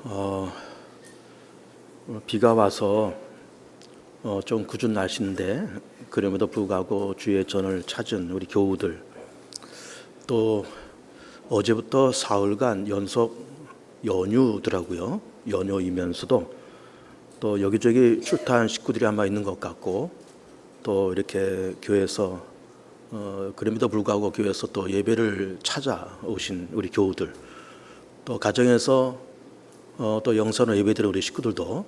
어, 비가 와서 좀 궂은 날씨인데 그럼에도 불구하고 주의 전을 찾은 우리 교우들, 또 어제부터 사흘간 연속 연휴더라고요. 연휴이면서도 또 여기저기 출타한 식구들이 아마 있는 것 같고, 또 이렇게 교회에서 그럼에도 불구하고 교회에서 또 예배를 찾아오신 우리 교우들, 또 가정에서 또 영선으로 예배드리는 우리 식구들도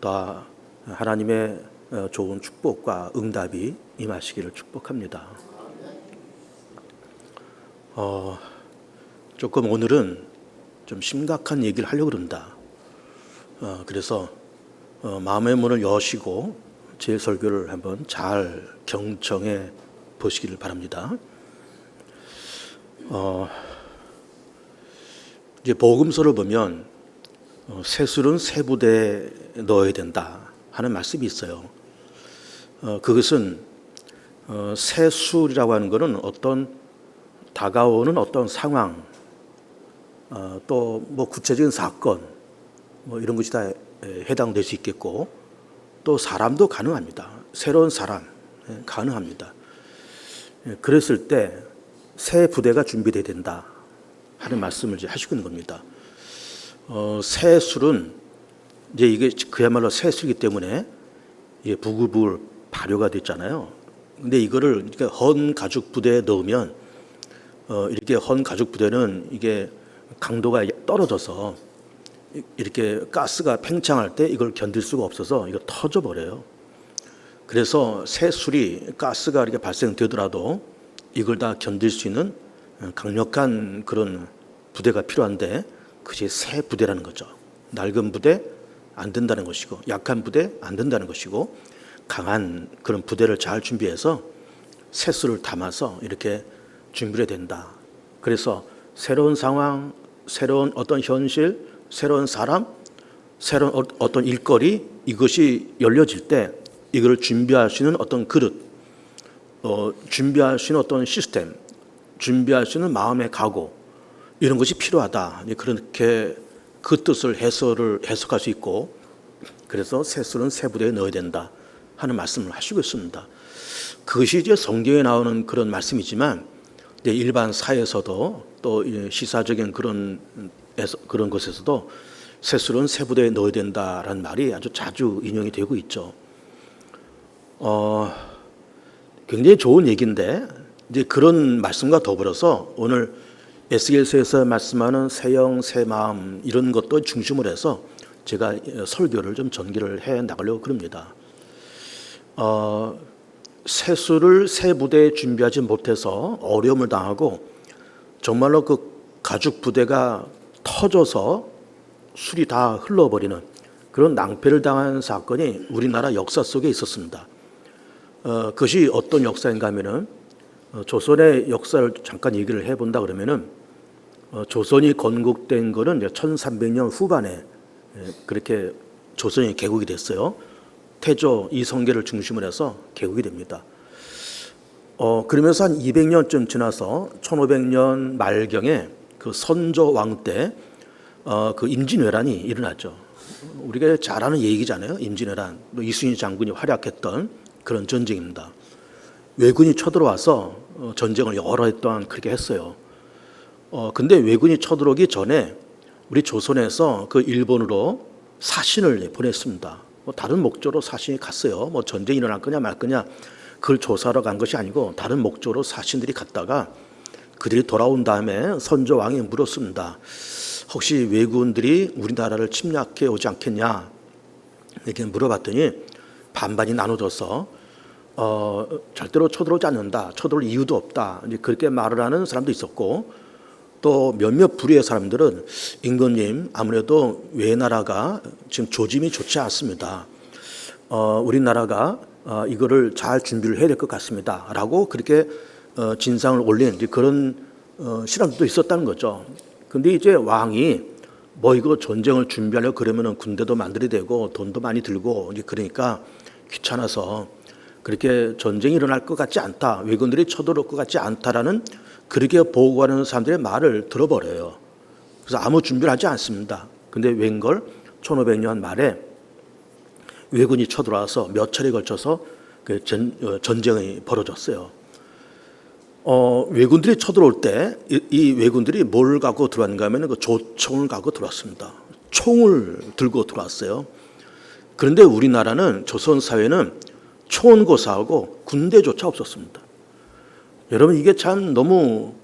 다 하나님의 좋은 축복과 응답이 임하시기를 축복합니다. 조금 오늘은 좀 심각한 얘기를 하려고 그런다. 그래서 마음의 문을 여시고 제 설교를 한번 잘 경청해 보시기를 바랍니다. 이제 복음서를 보면 새술은 새 부대에 넣어야 된다 하는 말씀이 있어요. 그것은 새술이라고 하는 것은 어떤 다가오는 어떤 상황, 또 뭐 구체적인 사건, 뭐 이런 것이 다 해당될 수 있겠고, 또 사람도 가능합니다. 새로운 사람 가능합니다. 그랬을 때 새 부대가 준비돼야 된다 하는 말씀을 이제 하시고 있는 겁니다. 새 술은 이제 이게 그야말로 새 술이기 때문에 부글부글 발효가 됐잖아요. 근데 이거를 헌 가죽 부대에 넣으면 이렇게 헌 가죽 부대는 이게 강도가 떨어져서 이렇게 가스가 팽창할 때 이걸 견딜 수가 없어서 이거 터져 버려요. 그래서 새 술이 가스가 이렇게 발생되더라도 이걸 다 견딜 수 있는 강력한 그런 부대가 필요한데, 그것이 새 부대라는 거죠. 낡은 부대 안 된다는 것이고, 약한 부대 안 된다는 것이고, 강한 그런 부대를 잘 준비해서 새술을 담아서 이렇게 준비해야 된다. 그래서 새로운 상황, 새로운 어떤 현실, 새로운 사람, 새로운 어떤 일거리, 이것이 열려질 때 이걸 준비할 수 있는 어떤 그릇, 준비할 수 있는 어떤 시스템, 준비할 수 있는 마음의 각오, 이런 것이 필요하다. 그렇게 그 뜻을 해석할 수 있고, 그래서 새술은 새 부대에 넣어야 된다 하는 말씀을 하시고 있습니다. 그것이 이제 성경에 나오는 그런 말씀이지만, 일반 사회에서도 또 시사적인 그런 것에서도 새술은 새 부대에 넣어야 된다라는 말이 아주 자주 인용이 되고 있죠. 굉장히 좋은 얘기인데, 이제 그런 말씀과 더불어서 오늘 에스겔서에서 말씀하는 새 영, 새 마음, 이런 것도 중심으로 해서 제가 설교를 좀 전개를 해 나가려고 그럽니다. 새술을 새 부대에 준비하지 못해서 어려움을 당하고 정말로 그 가죽 부대가 터져서 술이 다 흘러버리는 그런 낭패를 당한 사건이 우리나라 역사 속에 있었습니다. 그것이 어떤 역사인가 하면은, 조선의 역사를 잠깐 얘기를 해본다 그러면은, 조선이 건국된 거는 1300년 후반에 그렇게 조선이 개국이 됐어요. 태조 이성계를 중심으로 해서 개국이 됩니다. 그러면서 한 200년쯤 지나서 1500년 말경에 그 선조 왕 때 그 임진왜란이 일어났죠. 우리가 잘 아는 얘기잖아요. 임진왜란, 이순신 장군이 활약했던 그런 전쟁입니다. 왜군이 쳐들어와서 전쟁을 여러 해 동안 그렇게 했어요. 근데 왜군이 쳐들어오기 전에 우리 조선에서 그 일본으로 사신을 보냈습니다. 다른 목적으로 사신이 갔어요. 전쟁이 일어날 거냐 말 거냐 그걸 조사하러 간 것이 아니고, 다른 목적으로 사신들이 갔다가 그들이 돌아온 다음에 선조 왕이 물었습니다. 혹시 왜군들이 우리나라를 침략해 오지 않겠냐 이렇게 물어봤더니 반반이 나눠져서 절대로 쳐들어오지 않는다, 쳐들어올 이유도 없다, 이제 그렇게 말을 하는 사람도 있었고, 또 몇몇 부류의 사람들은 임금님, 아무래도 외나라가 지금 조짐이 좋지 않습니다. 우리나라가 이거를 잘 준비를 해야 될 것 같습니다 라고 그렇게 진상을 올린 그런 신앙도 있었다는 거죠. 근데 이제 왕이 이거 전쟁을 준비하려고 그러면은 군대도 만들어야 되고 돈도 많이 들고, 그러니까 귀찮아서 그렇게 전쟁이 일어날 것 같지 않다, 왜군들이 쳐들어올 것 같지 않다라는 그렇게 보고하는 사람들의 말을 들어버려요. 그래서 아무 준비를 하지 않습니다. 근데 웬걸 1500년 말에 왜군이 쳐들어와서 몇 차례에 걸쳐서 그 전쟁이 벌어졌어요. 왜군들이 쳐들어올 때 이 왜군들이 뭘 갖고 들어왔는가 하면 그 조총을 갖고 들어왔습니다. 총을 들고 들어왔어요. 그런데 우리나라는 조선 사회는 초원고사하고 군대조차 없었습니다. 여러분 이게 참 너무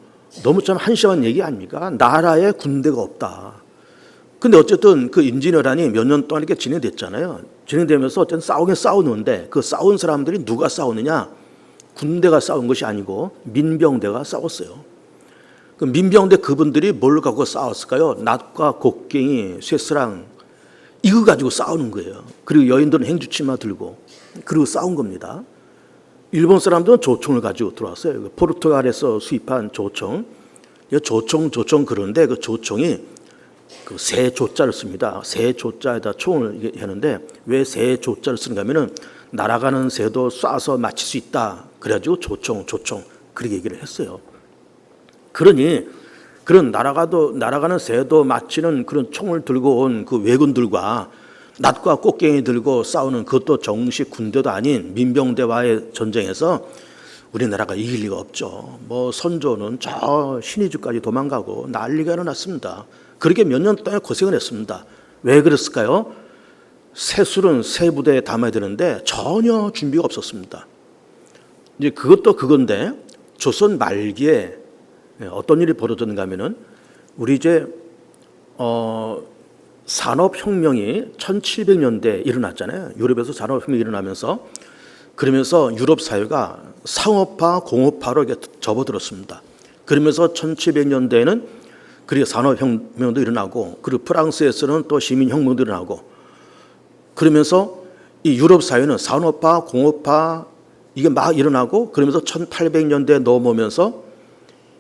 참 한심한 얘기 아닙니까? 나라에 군대가 없다. 근데 어쨌든 그 임진왜란이 몇 년 동안 이렇게 진행됐잖아요. 진행되면서 어쨌든 싸우긴 싸우는데 그 싸운 사람들이 누가 싸우느냐? 군대가 싸운 것이 아니고 민병대가 싸웠어요. 그 민병대 그분들이 뭘 갖고 싸웠을까요? 낫과 곡괭이, 쇠스랑 이거 가지고 싸우는 거예요. 그리고 여인들은 행주치마 들고 그리고 싸운 겁니다. 일본 사람들은 조총을 가지고 들어왔어요. 포르투갈에서 수입한 조총. 조총 그런데 그 조총이 그 새 조자를 씁니다. 새 조자에다 총을 하는데 왜 새 조자를 쓰는가 하면은 날아가는 새도 쏴서 맞힐 수 있다. 그래가지고 조총 그렇게 얘기를 했어요. 그러니 그런 날아가는 새도 맞히는 그런 총을 들고 온 그 왜군들과 낫과 꽃갱이 들고 싸우는 그것도 정식 군대도 아닌 민병대와의 전쟁에서 우리나라가 이길 리가 없죠. 뭐 선조는 저 신의주까지 도망가고 난리가 일어났습니다. 그렇게 몇 년 동안 고생을 했습니다. 왜 그랬을까요? 새술은 새 부대에 담아야 되는데 전혀 준비가 없었습니다. 이제 그것도 그건데 조선 말기에 어떤 일이 벌어졌는가 하면은 우리 이제 산업혁명이 1700년대에 일어났잖아요. 유럽에서 산업혁명이 일어나면서 그러면서 유럽 사회가 상업화, 공업화로 이렇게 접어들었습니다. 그러면서 1700년대에는 그리고 산업혁명도 일어나고 그리고 프랑스에서는 또 시민혁명도 일어나고 그러면서 이 유럽 사회는 산업화, 공업화 이게 막 일어나고 그러면서 1800년대에 넘어오면서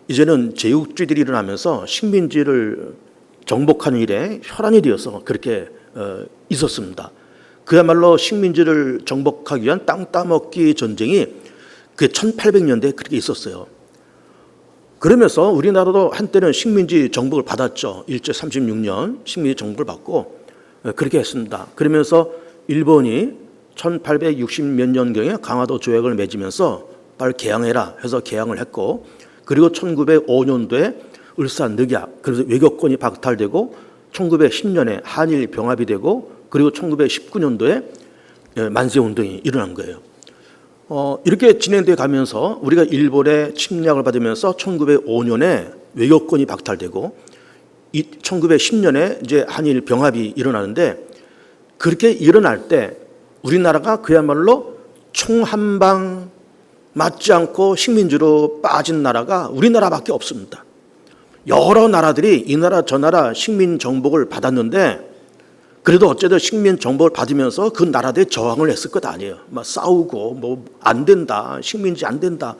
이제는 제국주의들이 일어나면서 식민지를 정복하는 일에 혈안이 되어서 그렇게 있었습니다. 그야말로 식민지를 정복하기 위한 땅 따먹기 전쟁이 그 1800년대에 그렇게 있었어요. 그러면서 우리나라도 한때는 식민지 정복을 받았죠. 일제 36년 식민지 정복을 받고 그렇게 했습니다. 그러면서 일본이 1860 몇 년경에 강화도 조약을 맺으면서 빨리 개항해라 해서 개항을 했고 그리고 1905년도에 을사늑약 그래서 외교권이 박탈되고 1910년에 한일 병합이 되고 그리고 1919년도에 만세운동이 일어난 거예요. 이렇게 진행돼 가면서 우리가 일본의 침략을 받으면서 1905년에 외교권이 박탈되고 1910년에 이제 한일 병합이 일어나는데 그렇게 일어날 때 우리나라가 그야말로 총 한 방 맞지 않고 식민지로 빠진 나라가 우리나라밖에 없습니다. 여러 나라들이 이 나라 저 나라 식민 정복을 받았는데 그래도 어쨌든 식민 정복을 받으면서 그 나라들이 저항을 했을 것 아니에요. 막 싸우고 뭐 안 된다, 식민지 안 된다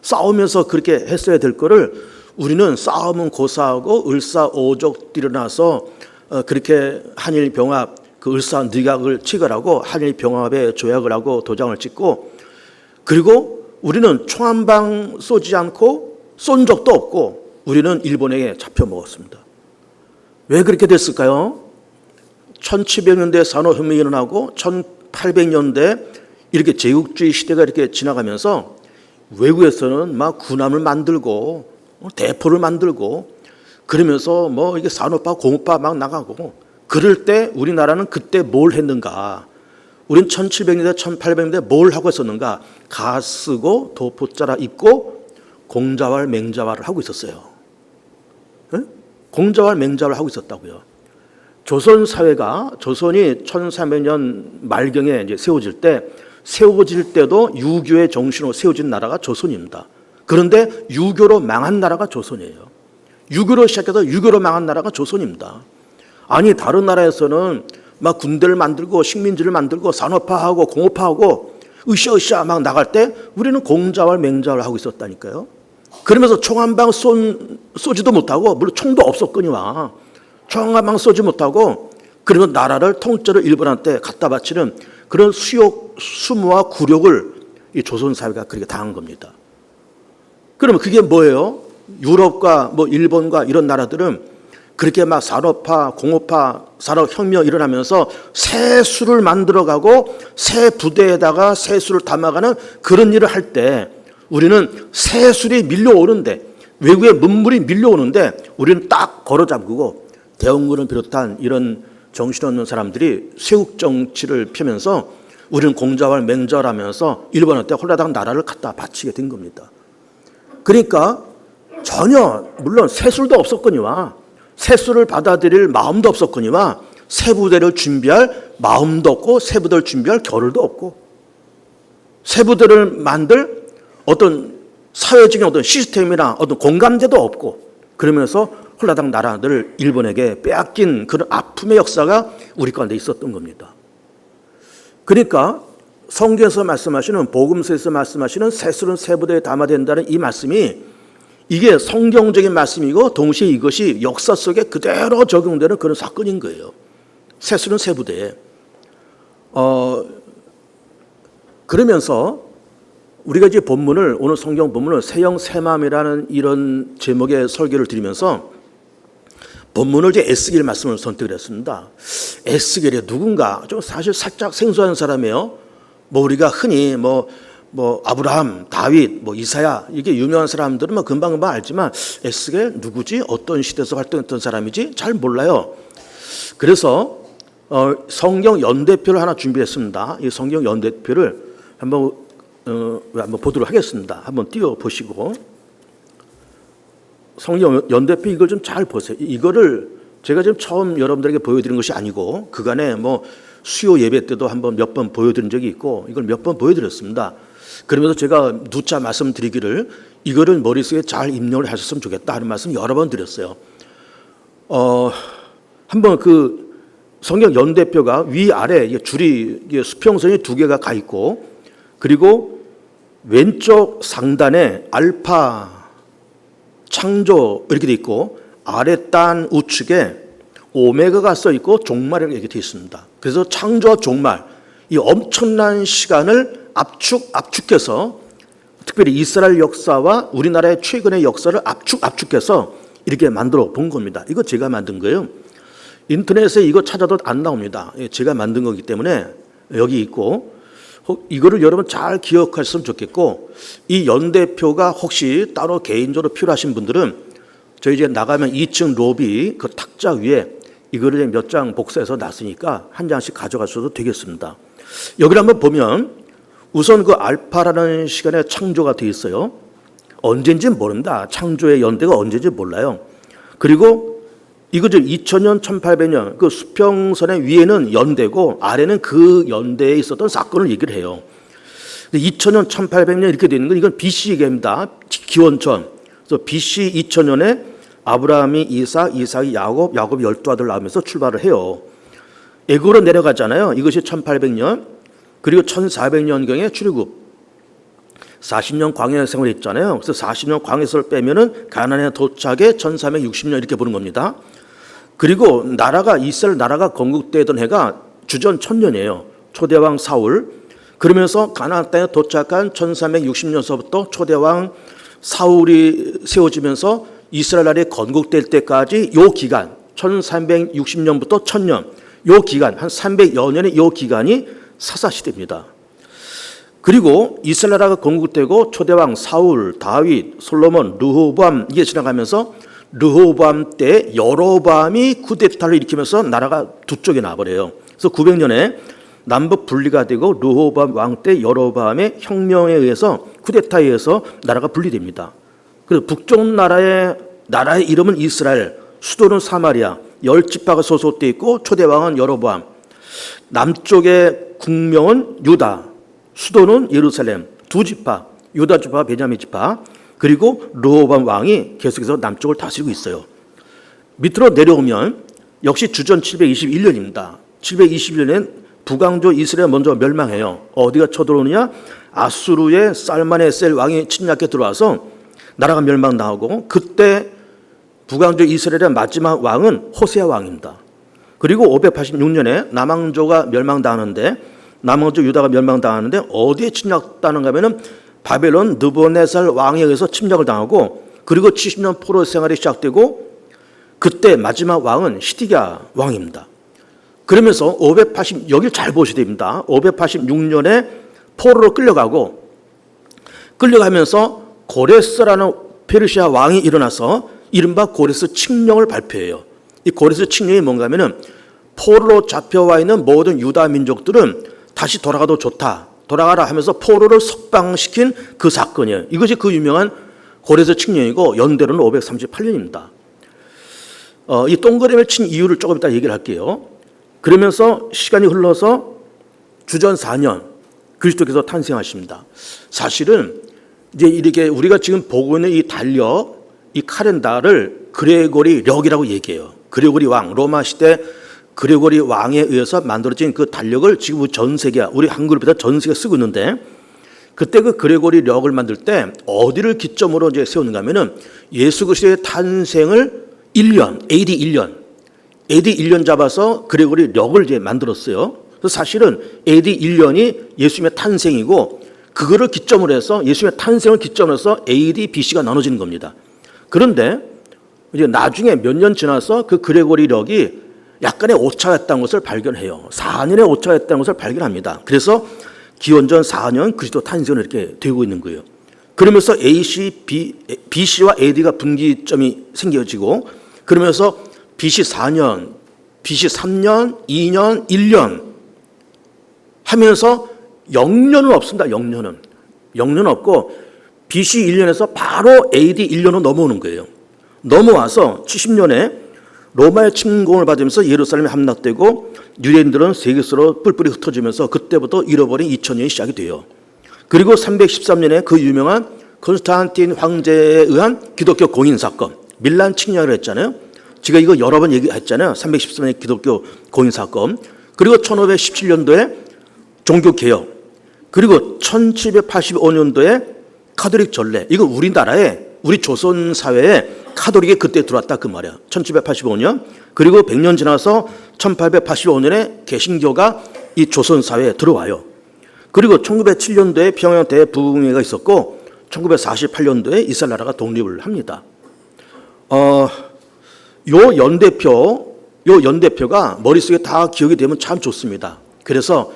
싸우면서 그렇게 했어야 될 거를 우리는 싸움은 고사하고 을사오적들이 일어나서 그렇게 한일 병합 그 을사늑약을 체결하고 한일 병합에 조약을 하고 도장을 찍고 그리고 우리는 총 한 방 쏘지 않고 쏜 적도 없고 우리는 일본에게 잡혀 먹었습니다. 왜 그렇게 됐을까요? 1700년대 산업혁명이 일어나고 1800년대 이렇게 제국주의 시대가 이렇게 지나가면서 외국에서는 막 군함을 만들고 대포를 만들고 그러면서 뭐 이게 산업화 공업화 막 나가고 그럴 때 우리나라는 그때 뭘 했는가? 우린 1700년대 1800년대 뭘 하고 있었는가? 가 쓰고 도포자라 입고 공자왈 맹자왈을 하고 있었어요. 네? 공자왈 맹자왈을 하고 있었다고요. 조선 사회가 조선이 1300년 말경에 이제 세워질 때도 유교의 정신으로 세워진 나라가 조선입니다. 그런데 유교로 망한 나라가 조선이에요. 유교로 시작해서 유교로 망한 나라가 조선입니다. 아니 다른 나라에서는 막 군대를 만들고 식민지를 만들고 산업화하고 공업화하고 으쌰으쌰 막 나갈 때 우리는 공자왈 맹자왈 하고 있었다니까요. 그러면서 총 한 방 쏘지도 못하고 물론 총도 없었거니와 총 한 방 쏘지 못하고 그러면 나라를 통째로 일본한테 갖다 바치는 그런 수모와 굴욕을 이 조선 사회가 그렇게 당한 겁니다. 그러면 그게 뭐예요? 유럽과 뭐 일본과 이런 나라들은 그렇게 막 산업화, 공업화, 산업혁명 일어나면서 새 수를 만들어가고 새 부대에다가 새 수를 담아가는 그런 일을 할 때 우리는 새 술이 밀려오는데, 외국의 문물이 밀려오는데 우리는 딱 걸어잠그고 대원군을 비롯한 이런 정신없는 사람들이 쇄국 정치를 펴면서 우리는 공자와 맹자하면서 일본한테 홀라당 나라를 갖다 바치게 된 겁니다. 그러니까 전혀 물론 세술도 없었거니와 세술을 받아들일 마음도 없었거니와 새 부대를 준비할 마음도 없고 새 부대를 준비할 겨를도 없고 새 부대를 만들 어떤 사회적인 어떤 시스템이나 어떤 공감대도 없고 그러면서 홀라당 나라를 일본에게 빼앗긴 그런 아픔의 역사가 우리 가운데 있었던 겁니다. 그러니까 성경에서 말씀하시는 복음서에서 말씀하시는 세술은 새 부대에 담아된다는 이 말씀이 이게 성경적인 말씀이고 동시에 이것이 역사 속에 그대로 적용되는 그런 사건인 거예요. 세술은 새 부대에. 그러면서 우리가 이제 본문을 오늘 성경 본문을 새영 새마음이라는 이런 제목의 설교를 드리면서 본문을 이제 에스겔 말씀을 선택을 했습니다. 에스겔이 누군가 좀 사실 살짝 생소한 사람이에요. 뭐 우리가 흔히 뭐 아브라함, 다윗, 이사야 이게 유명한 사람들은 뭐 금방금방 알지만 에스겔 누구지? 어떤 시대에서 활동했던 사람이지? 잘 몰라요. 그래서 성경 연대표를 하나 준비했습니다. 이 성경 연대표를 한번 보도록 하겠습니다. 한번 띄워 보시고 성경 연대표 이걸 좀 잘 보세요. 이거를 제가 지금 처음 여러분들에게 보여드린 것이 아니고 그간에 수요 예배 때도 한번 몇 번 보여드린 적이 있고 이걸 몇 번 보여드렸습니다. 그러면서 제가 누차 말씀드리기를 이거를 머릿속에 잘 입력을 하셨으면 좋겠다 하는 말씀 여러 번 드렸어요. 한번 그 성경 연대표가 위아래 줄이 수평선이 두 개가 가 있고 그리고 왼쪽 상단에 알파 창조 이렇게 돼 있고 아래 단 우측에 오메가가 써 있고 종말이라고 이렇게 돼 있습니다. 그래서 창조와 종말 이 엄청난 시간을 압축해서 특별히 이스라엘 역사와 우리나라의 최근의 역사를 압축해서 이렇게 만들어 본 겁니다. 이거 제가 만든 거예요. 인터넷에 이거 찾아도 안 나옵니다. 제가 만든 거기 때문에 여기 있고 이거를 여러분 잘 기억하셨으면 좋겠고 이 연대표가 혹시 따로 개인적으로 필요하신 분들은 저희 이제 나가면 2층 로비 그 탁자 위에 이거를 몇 장 복사해서 놨으니까 한 장씩 가져가셔도 되겠습니다. 여기를 한번 보면 우선 그 알파라는 시간에 창조가 되어 있어요. 언제인지 모른다. 창조의 연대가 언제인지 몰라요. 그리고 이거죠. 2000년, 1800년 그 수평선의 위에는 연대고 아래는 그 연대에 있었던 사건을 얘기를 해요. 2000년, 1800년 이렇게 되는 건 이건 BC 얘기입니다. 기원전. 그래서 BC 2000년에 아브라함이 이삭이 야곱이 12아들 낳으면서 출발을 해요. 애굽으로 내려가잖아요. 이것이 1800년. 그리고 1400년경에 출애굽. 40년 광야 생활을 했잖아요. 그래서 40년 광야를 빼면은 가나안에 도착에 1460년 이렇게 보는 겁니다. 그리고 이스라엘 나라가 건국되던 해가 주전 1000년이에요. 초대왕 사울. 그러면서 가나안 땅에 도착한 1460년서부터 초대왕 사울이 세워지면서 이스라엘 나라에 건국될 때까지 요 기간 1360년부터 1000년 요 기간 한 300여 년의 요 기간이 사사시대입니다. 그리고 이스라엘 나라가 건국되고 초대왕 사울, 다윗, 솔로몬, 르호보암 이게 지나가면서 르호보암 때 여로보암이 쿠데타를 일으키면서 나라가 두 쪽에 나버려요. 그래서 900년에 남북 분리가 되고 르호보암 왕 때 여로보암의 혁명에 의해서 쿠데타에 의해서 나라가 분리됩니다. 그래서 북쪽 나라의 이름은 이스라엘, 수도는 사마리아, 10지파가 소속되어 있고 초대왕은 여로보암. 남쪽의 국명은 유다, 수도는 예루살렘, 두 지파, 유다 지파, 베냐민 지파, 그리고 르호보암 왕이 계속해서 남쪽을 다스리고 있어요. 밑으로 내려오면 역시 주전 721년입니다. 721년엔 북왕조 이스라엘 먼저 멸망해요. 어디가 쳐들어오느냐? 아수르의 살마네셀 왕이 침략해 들어와서 나라가 멸망당하고 그때 북왕조 이스라엘의 마지막 왕은 호세아 왕입니다. 그리고 586년에 남왕조가 멸망당하는데 남왕조 유다가 멸망당하는데 어디에 침략당하는가 하면은 바벨론 느부갓네살 왕에 의해서 침략을 당하고 그리고 70년 포로 생활이 시작되고 그때 마지막 왕은 시디기야 왕입니다. 그러면서 여기 잘 보셔야 됩니다. 586년에 포로로 끌려가면서 고레스라는 페르시아 왕이 일어나서 이른바 고레스 칙령을 발표해요. 이 고레스 칙령이 뭔가 하면은 포로로 잡혀와 있는 모든 유다 민족들은 다시 돌아가도 좋다. 돌아가라 하면서 포로를 석방시킨 그 사건이에요. 이것이 그 유명한 고레스 칙령이고 연대로는 538년입니다. 이 동그라미를 친 이유를 조금 이따 얘기를 할게요. 그러면서 시간이 흘러서 주전 4년 그리스도께서 탄생하십니다. 사실은 이제 이렇게 우리가 지금 보고 있는 이 달력, 이 카렌다를 그레고리 력이라고 얘기해요. 그레고리 왕, 로마 시대 그레고리 왕에 의해서 만들어진 그 달력을 지금 전 세계, 우리 한글을 비롯해 전 세계가 쓰고 있는데, 그때 그 그레고리 력을 만들 때 어디를 기점으로 이제 세우는가 하면은 예수 그리스도의 탄생을 1년, AD 1년 잡아서 그레고리 력을 이제 만들었어요. 그래서 사실은 AD 1년이 예수님의 탄생이고, 그거를 기점으로 해서 예수님의 탄생을 기점으로 해서 AD, BC가 나눠지는 겁니다. 그런데 이제 나중에 몇 년 지나서 그 그레고리 력이 약간의 오차가 있다는 것을 발견해요. 4년의 오차가 있다는 것을 발견합니다. 그래서 기원전 4년 그리스도 탄생을 이렇게 되고 있는 거예요. 그러면서 BC와 AD가 분기점이 생겨지고, 그러면서 BC 4년, BC 3년, 2년, 1년 하면서 0년은 없습니다. 0년은 없고 BC 1년에서 바로 AD 1년으로 넘어오는 거예요. 넘어와서 70년에 로마의 침공을 받으면서 예루살렘이 함락되고 유대인들은 세계수로 뿔뿔이 흩어지면서 그때부터 잃어버린 2000년이 시작이 돼요. 그리고 313년에 그 유명한 콘스탄틴 황제에 의한 기독교 공인 사건, 밀란 칙령이라고 했잖아요. 제가 이거 여러 번 얘기했잖아요. 313년의 기독교 공인 사건. 그리고 1517년도에 종교개혁. 그리고 1785년도에 카톨릭 전례. 이거 우리 조선 사회에 카톨릭이 그때 들어왔다 그 말이야. 1785년. 그리고 100년 지나서 1885년에 개신교가 이 조선 사회에 들어와요. 그리고 1907년도에 평양 대부흥회가 있었고 1948년도에 이스라엘 나라가 독립을 합니다. 요 연대표가 머릿속에 다 기억이 되면 참 좋습니다. 그래서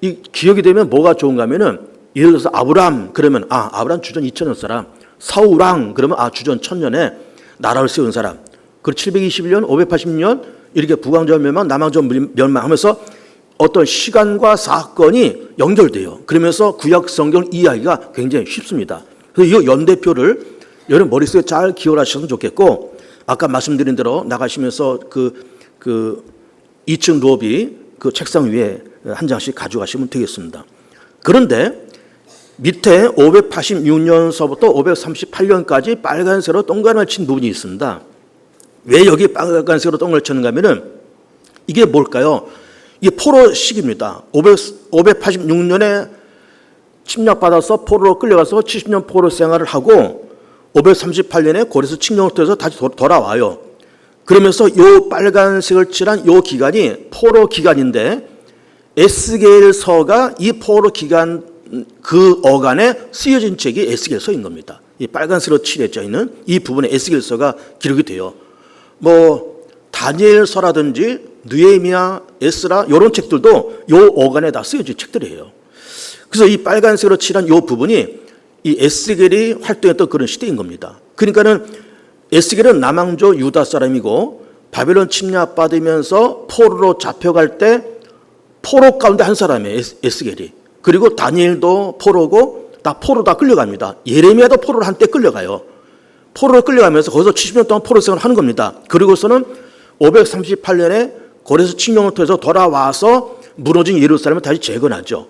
이 기억이 되면 뭐가 좋은가 하면은 예를 들어서 아브람 그러면 아브람 주전 2000년 사람, 사우랑 그러면 주전 1000년에 나라를 세운 사람. 그리고 721년, 580년 이렇게 북왕조 멸망, 남왕조 멸망하면서 어떤 시간과 사건이 연결돼요. 그러면서 구약 성경 이해하기가 굉장히 쉽습니다. 그래서 이 연대표를 여러분 머릿속에 잘 기억하셨으면 좋겠고, 아까 말씀드린 대로 나가시면서 그 2층 로비 그 책상 위에 한 장씩 가져가시면 되겠습니다. 그런데 밑에 586년서부터 538년까지 빨간색으로 동그라미를 친 부분이 있습니다. 왜 여기 빨간색으로 동그라미를 쳤는가 하면은 이게 뭘까요? 이게 포로 시기입니다. 586년에 침략받아서 포로로 끌려가서 70년 포로 생활을 하고 538년에 고레스 칙령을 통해서 다시 돌아와요. 그러면서 요 빨간색을 칠한 요 기간이 포로 기간인데 에스겔서가 이 포로 기간 그 어간에 쓰여진 책이 에스겔서인 겁니다. 이 빨간색으로 칠해져 있는 이 부분에 에스겔서가 기록이 돼요. 뭐 다니엘서라든지 느헤미야, 에스라 이런 책들도 요 어간에 다 쓰여진 책들이에요. 그래서 이 빨간색으로 칠한 요 부분이 이 에스겔이 활동했던 그런 시대인 겁니다. 그러니까는 에스겔은 남왕조 유다 사람이고 바벨론 침략받으면서 포로로 잡혀갈 때 포로 가운데 한 사람이에요. 에스겔이. 그리고 다니엘도 포로고 다 끌려갑니다. 예레미야도 포로로 한때 끌려가요. 포로로 끌려가면서 거기서 70년 동안 포로 생활을 하는 겁니다. 그리고서는 538년에 고레스 칙령을 통해서 돌아와서 무너진 예루살렘을 다시 재건하죠.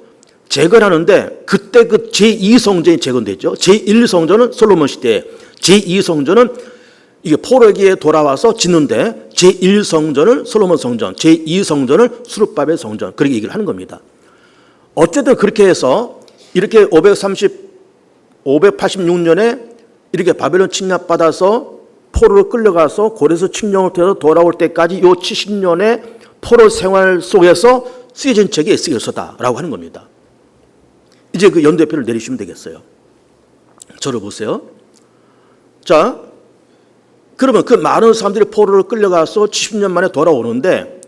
재건하는데 그때 그 제2성전이 재건되죠. 제1성전은 솔로몬 시대에, 제2성전은 이게 포로기에 돌아와서 짓는데 제1성전을 솔로몬 성전, 제2성전을 수룹바벨 성전 그렇게 얘기를 하는 겁니다. 어쨌든 그렇게 해서 이렇게 586년에 이렇게 바벨론 침략받아서 포로로 끌려가서 고레스 칙령을 통해서 돌아올 때까지 요 70년의 포로 생활 속에서 쓰여진 책이 에스겔서다라고 하는 겁니다. 이제 그 연대표를 내리시면 되겠어요. 저를 보세요. 자, 그러면 그 많은 사람들이 포로를 끌려가서 70년 만에 돌아오는데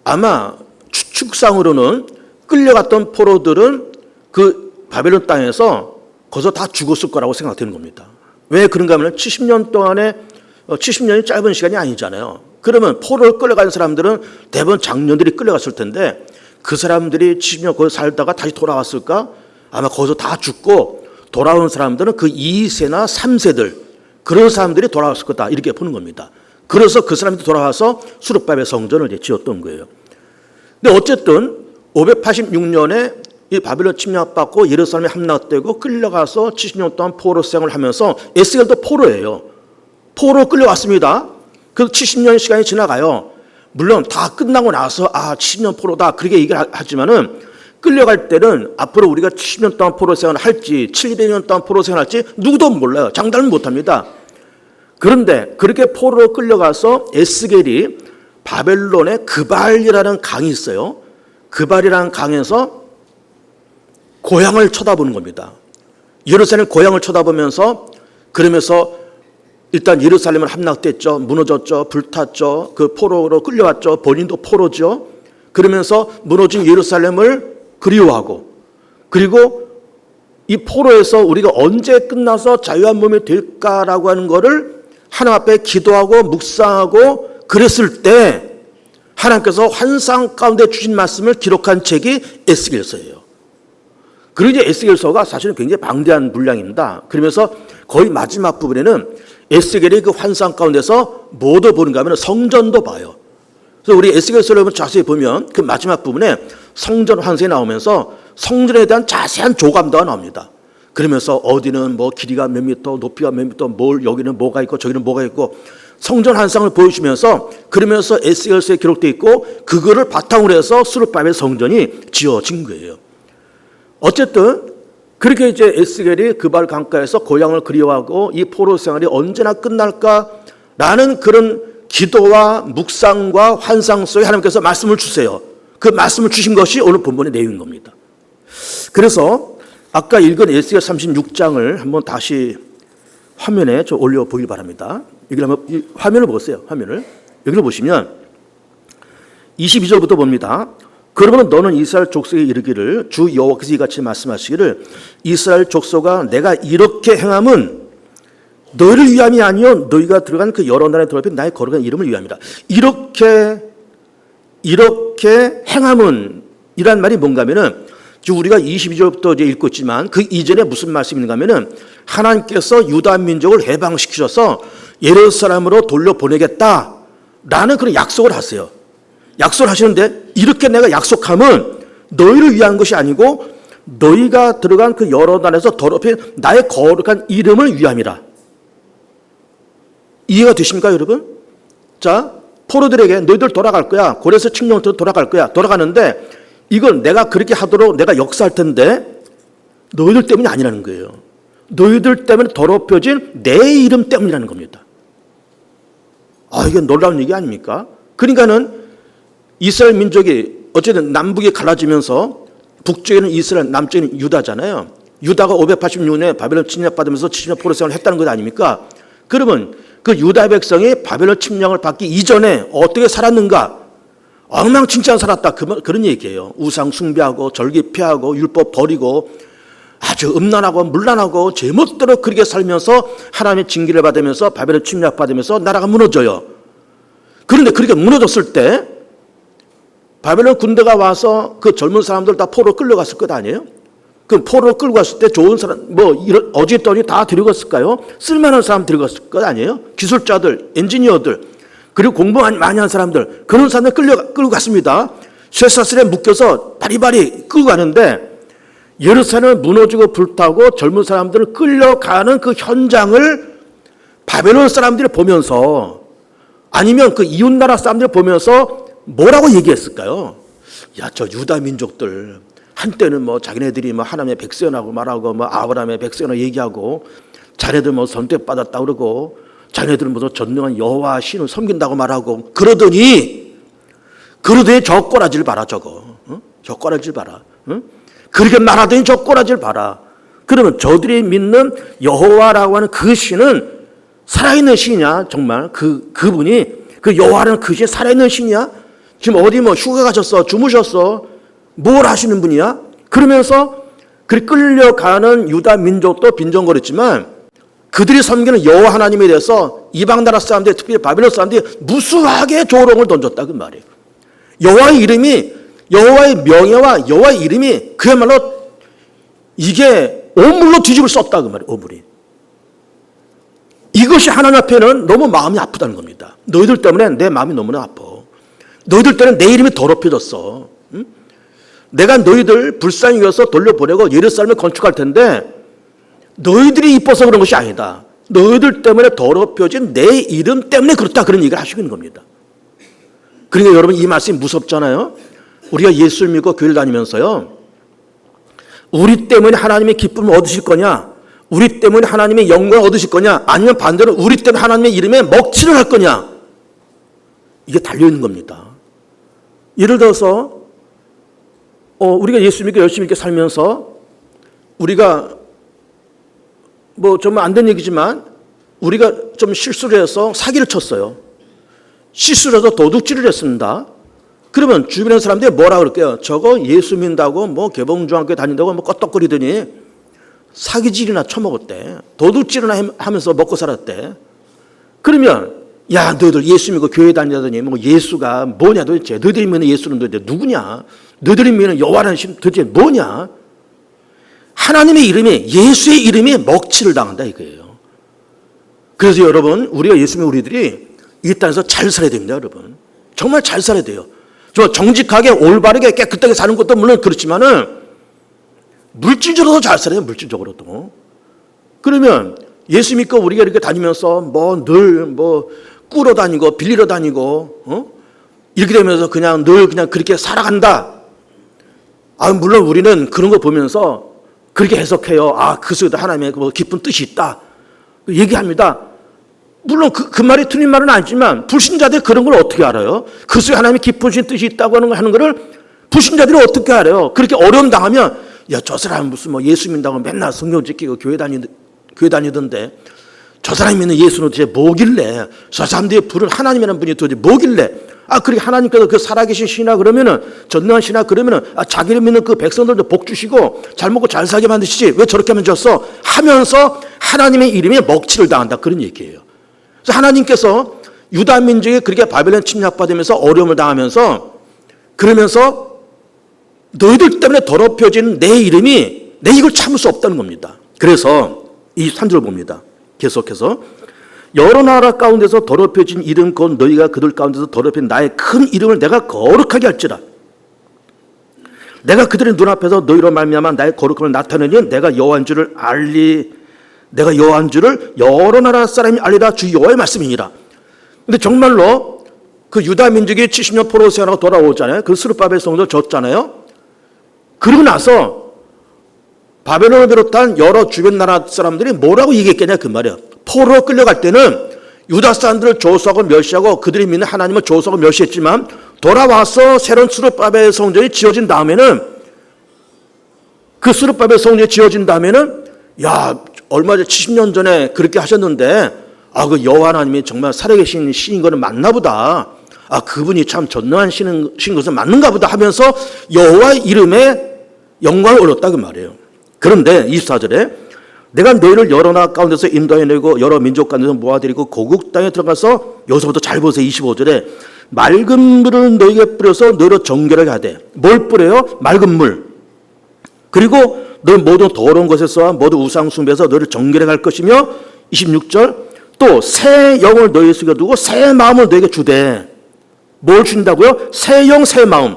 아마 추측상으로는 끌려갔던 포로들은 그 바벨론 땅에서 거기서 다 죽었을 거라고 생각되는 겁니다. 왜 그런가 하면 70년 동안에 70년이 짧은 시간이 아니잖아요. 그러면 포로를 끌려간 사람들은 대부분 장년들이 끌려갔을 텐데 그 사람들이 70년 거기 살다가 다시 돌아왔을까? 아마 거기서 다 죽고 돌아온 사람들은 그 2세나 3세들 그런 사람들이 돌아왔을 거다 이렇게 보는 겁니다. 그래서 그 사람들이 돌아와서 수르바벨 성전을 이제 지었던 거예요. 근데 어쨌든 586년에 이 바벨론 침략받고 예루살렘에 함락되고 끌려가서 70년 동안 포로 생활을 하면서 에스겔도 포로예요. 포로 끌려왔습니다. 그 70년 시간이 지나가요. 물론 다 끝나고 나서 70년 포로다 그렇게 얘기를 하지만은 끌려갈 때는 앞으로 우리가 70년 동안 포로 생활을 할지 700년 동안 포로 생활을 할지 누구도 몰라요. 장담은 못합니다. 그런데 그렇게 포로로 끌려가서 에스겔이 바벨론의 그발이라는 강이 있어요. 그발이라는 강에서 고향을 쳐다보는 겁니다. 예루살렘 고향을 쳐다보면서 그러면서 일단 예루살렘은 함락됐죠. 무너졌죠. 불탔죠. 그 포로로 끌려왔죠. 본인도 포로죠. 그러면서 무너진 예루살렘을 그리워하고 그리고 이 포로에서 우리가 언제 끝나서 자유한 몸이 될까라고 하는 거를 하나님 앞에 기도하고 묵상하고 그랬을 때 하나님께서 환상 가운데 주신 말씀을 기록한 책이 에스겔서예요. 그리고 이제 에스겔서가 사실은 굉장히 방대한 분량입니다. 그러면서 거의 마지막 부분에는 에스겔이 그 환상 가운데서 뭐도 보는가 하면 성전도 봐요. 그래서 우리 에스겔서를 자세히 보면 그 마지막 부분에 성전 환상이 나오면서 성전에 대한 자세한 조감도가 나옵니다. 그러면서 어디는 뭐 길이가 몇 미터, 높이가 몇 미터, 여기는 뭐가 있고 저기는 뭐가 있고 성전 환상을 보여주면서 그러면서 에스겔서에 기록되어 있고 그거를 바탕으로 해서 스룹바벨 성전이 지어진 거예요. 어쨌든 그렇게 이제 에스겔이 그발 강가에서 고향을 그리워하고 이 포로 생활이 언제나 끝날까라는 그런 기도와 묵상과 환상 속에 하나님께서 말씀을 주세요. 그 말씀을 주신 것이 오늘 본문의 내용인 겁니다. 그래서 아까 읽은 에스겔 36장을 한번 다시 화면에 좀 올려 보길 바랍니다. 여기 한번 화면을 보세요. 화면을 여기를 보시면 22절부터 봅니다. 그러면 너는 이스라엘 족속에 이르기를 주 여호와께서 이같이 말씀하시기를 이스라엘 족속아 내가 이렇게 행함은 너희를 위함이 아니요 너희가 들어간 그 여러 나라에 더럽힌 나의 거룩한 이름을 위함이다. 이렇게 행함은 이란 말이 뭔가 하면은 우리가 22절부터 이제 읽고 있지만 그 이전에 무슨 말씀이 있는가 하면은 하나님께서 유다 민족을 해방시키셔서 예루살렘으로 돌려보내겠다라는 그런 약속을 하세요. 약속을 하시는데 이렇게 내가 약속함은 너희를 위한 것이 아니고 너희가 들어간 그 여러 나라에서 더럽힌 나의 거룩한 이름을 위함이라. 이해가 되십니까 여러분? 자, 포로들에게 너희들 돌아갈 거야. 고레스 칙령부터 돌아갈 거야. 돌아가는데 이건 내가 그렇게 하도록 내가 역사할 텐데 너희들 때문이 아니라는 거예요. 너희들 때문에 더럽혀진 내 이름 때문이라는 겁니다. 이게 놀라운 얘기 아닙니까? 그러니까는 이스라엘 민족이 어쨌든 남북이 갈라지면서 북쪽에는 이스라엘, 남쪽에는 유다잖아요. 유다가 586년에 바벨론 침략받으면서 70년 포로 생활을 했다는 것 아닙니까? 그러면 그 유다 백성이 바벨론 침략을 받기 이전에 어떻게 살았는가? 엉망진창 살았다. 그런 얘기예요. 우상 숭배하고 절기 피하고 율법 버리고 아주 음란하고 물란하고 제멋대로 그렇게 살면서 하나님의 징계를 받으면서 바벨론 침략받으면서 나라가 무너져요. 그런데 그렇게 무너졌을 때 바벨론 군대가 와서 그 젊은 사람들 다 포로 끌려갔을 것 아니에요? 그럼 포로 끌고 갔을 때 좋은 사람, 이런 어지더니 다 데리고 갔을까요? 쓸만한 사람 데리고 갔을 것 아니에요? 기술자들, 엔지니어들, 그리고 공부 많이 한 사람들, 그런 사람들 끌고 갔습니다. 쇠사슬에 묶여서 바리바리 끌고 가는데 예루살렘을 무너지고 불타고 젊은 사람들을 끌려가는 그 현장을 바벨론 사람들이 보면서 아니면 그 이웃나라 사람들이 보면서 뭐라고 얘기했을까요? 야, 저 유다 민족들 한때는 뭐 자기네들이 뭐 하나님의 백성이라고 말하고 뭐 아브라함의 백성이라고 얘기하고 자네들 뭐 선택받았다 그러고 자네들은 무슨 전능한 여호와 신을 섬긴다고 말하고 그러더니 저 꼬라지를 봐라 저거. 저 꼬라지를 봐라. 그렇게 말하더니 저 꼬라지를 봐라. 그러면 저들이 믿는 여호와라고 하는 그 신은 살아있는 신이냐? 정말 그분이 그 여호와라는 그 신이 살아있는 신이야? 지금 어디 뭐 휴가 가셨어? 주무셨어? 뭘 하시는 분이야? 그러면서 그 끌려가는 유다 민족도 빈정거렸지만 그들이 섬기는 여호와 하나님에 대해서 이방 나라 사람들, 특히 바벨론 사람들이 무수하게 조롱을 던졌다 그 말이에요. 여호와의 이름이, 여호와의 명예와 여호와의 이름이 그야말로 이게 오물로 뒤집을 썼다 그 말이에요. 오물이. 이것이 하나님 앞에는 너무 마음이 아프다는 겁니다. 너희들 때문에 내 마음이 너무나 아파. 너희들 때문에 내 이름이 더럽혀졌어. 응? 내가 너희들 불쌍히 여겨서 돌려보내고 예루살렘을 건축할 텐데 너희들이 이뻐서 그런 것이 아니다. 너희들 때문에 더럽혀진 내 이름 때문에 그렇다. 그런 얘기를 하시고 있는 겁니다. 그러니까 여러분 이 말씀이 무섭잖아요. 우리가 예수를 믿고 교회를 다니면서요. 우리 때문에 하나님의 기쁨을 얻으실 거냐? 우리 때문에 하나님의 영광을 얻으실 거냐? 아니면 반대로 우리 때문에 하나님의 이름에 먹칠을 할 거냐? 이게 달려있는 겁니다. 예를 들어서 우리가 예수 믿고 열심히 이렇게 살면서 우리가 뭐 정말 안 된 얘기지만 우리가 좀 실수를 해서 사기를 쳤어요. 실수를 해서 도둑질을 했습니다. 그러면 주변의 사람들이 뭐라 그럴게요? 저거 예수 믿는다고 뭐 개봉중학교 다닌다고 뭐 껐떡거리더니 사기질이나 쳐먹었대. 도둑질이나 하면서 먹고 살았대. 그러면 야 너희들 예수 믿고 교회 다니다더니 뭐 예수가 뭐냐 도대체. 너희들이 믿는 예수는 도대체 누구냐. 너희들이 믿는 여호와라는 신 도대체 뭐냐. 하나님의 이름이, 예수의 이름이 먹칠을 당한다 이거예요. 그래서 여러분 우리가 예수 믿는 우리들이 이 땅에서 잘 살아야 됩니다. 여러분 정말 잘 살아야 돼요. 저 정직하게 올바르게 깨끗하게 사는 것도 물론 그렇지만은 물질적으로도 잘 살아요. 물질적으로도. 그러면 예수 믿고 우리가 이렇게 다니면서 뭐 늘 뭐 꾸러 다니고 빌리러 다니고 이렇게 되면서 그냥 늘 그냥 그렇게 살아간다. 물론 우리는 그런 거 보면서 그렇게 해석해요. 그 속에도 하나님의 뭐 깊은 뜻이 있다. 얘기합니다. 물론 그 말이 틀린 말은 아니지만 불신자들이 그런 걸 어떻게 알아요? 그 속에 하나님의 깊으신 뜻이 있다고 하는 거를 불신자들이 어떻게 알아요? 그렇게 어려움 당하면 야, 저 사람은 무슨 뭐 예수 믿는다고 맨날 성경 지키고 교회 다니던데 저 사람이 믿는 예수는 도대체 뭐길래 저 사람들이 부른 하나님이라는 분이 도대체 뭐길래 그렇게 하나님께서 그 살아계신 신이나 그러면은 전능한 신이나 그러면은 자기를 믿는 그 백성들도 복 주시고 잘 먹고 잘 살게 만드시지 왜 저렇게 하면 졌어 하면서 하나님의 이름에 먹칠을 당한다 그런 얘기예요. 그래서 하나님께서 유다 민족이 그렇게 바벨론 침략받으면서 어려움을 당하면서 그러면서 너희들 때문에 더럽혀진 내 이름이 내 이걸 참을 수 없다는 겁니다. 그래서 이 3절 봅니다. 계속해서 여러 나라 가운데서 더럽혀진 이름 곧 너희가 그들 가운데서 더럽힌 나의 큰 이름을 내가 거룩하게 할지라. 내가 그들의 눈앞에서 너희로 말미암아 나의 거룩함을 나타내니 내가 여호와인 줄을 내가 여호와인 줄을 여러 나라 사람이 알리라. 주 여호와의 말씀이니라. 근데 정말로 그 유다 민족이 70년 포로 생활하고 돌아오잖아요. 그 스룹바벨 성도 졌잖아요. 그러고 나서 바벨론을 비롯한 여러 주변 나라 사람들이 뭐라고 얘기했겠냐 그 말이에요. 포로로 끌려갈 때는 유다 사람들을 조소하고 멸시하고 그들이 믿는 하나님을 조소하고 멸시했지만 돌아와서 새로운 스룹바벨 성전이 지어진 다음에는 그 스룹바벨 성전이 지어진 다음에는 야 얼마 전 70년 전에 그렇게 하셨는데 그 여호와 하나님이 정말 살아계신 신인 거는 맞나 보다. 그분이 참 전능한 신인 것은 맞는가 보다 하면서 여호와의 이름에 영광을 얻었다 그 말이에요. 그런데 24절에 내가 너희를 여러 나라 가운데서 인도해내고 여러 민족 가운데서 모아들이고 고국 땅에 들어가서 여기서부터 잘 보세요. 25절에 맑은 물을 너희에게 뿌려서 너희로 정결하게 하되 뭘 뿌려요? 맑은 물. 그리고 너희 모든 더러운 것에서 모두 우상 숭배해서 너희를 정결하게 할 것이며 26절 또 새 영을 너희 속에 두고 새 마음을 너희에게 주되 뭘 준다고요? 새 영, 새 마음.